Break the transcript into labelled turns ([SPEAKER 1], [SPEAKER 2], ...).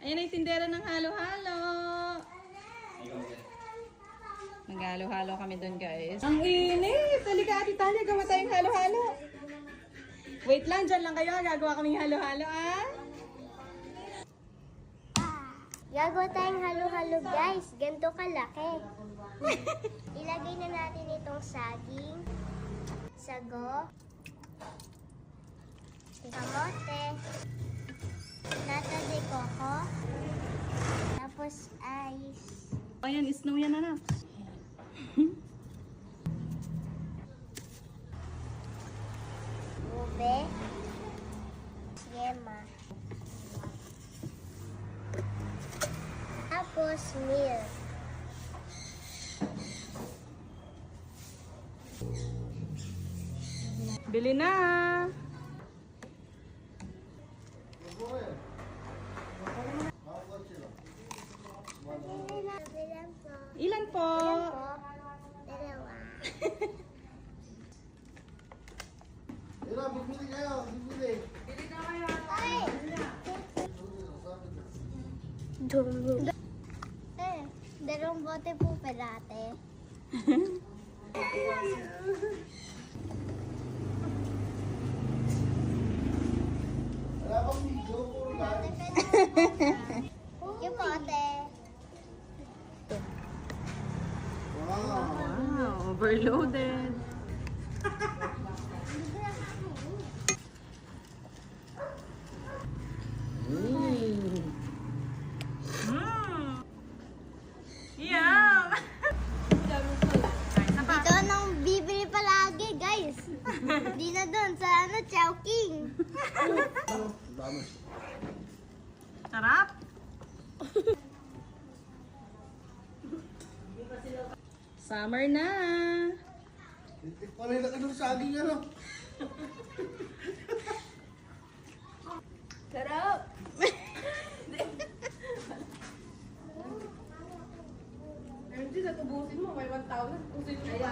[SPEAKER 1] Ayan ang tindera ng halo-halo. Naghalo-halo kami doon, guys. Ang init! Halika, Ate Tanya, gawa tayong halo-halo. Wait lang, dyan lang kayo. Gagawa kaming halo-halo, ah.
[SPEAKER 2] Gagawa tayong halo-halo guys. Ganito kalaki. Ilagay na natin itong saging, sago, kamote, nata de coco, tapos ice.
[SPEAKER 1] Ayan, snow yan, anak.
[SPEAKER 2] Ube, yema. Tapos milk.
[SPEAKER 1] Bili na!
[SPEAKER 2] Bilang po.
[SPEAKER 1] Ilan po?
[SPEAKER 2] Dalawa.
[SPEAKER 3] Ira, bibili kayo, bibili.
[SPEAKER 2] Ay! Dalawang bote po pelate.
[SPEAKER 3] Wala bang video, puro lang.
[SPEAKER 2] Yung bote.
[SPEAKER 3] Wow.
[SPEAKER 1] Wow, overloaded. Yum!
[SPEAKER 2] Dito nang bibili palagi, guys. Di na doon sa Chowking.
[SPEAKER 3] Dami.
[SPEAKER 1] Sarap! Summer na!
[SPEAKER 3] Titik pa rin laki ng saging, ano?
[SPEAKER 1] Sarap!
[SPEAKER 4] Hindi, natubusin mo. May 1,000. Tusin mo pa.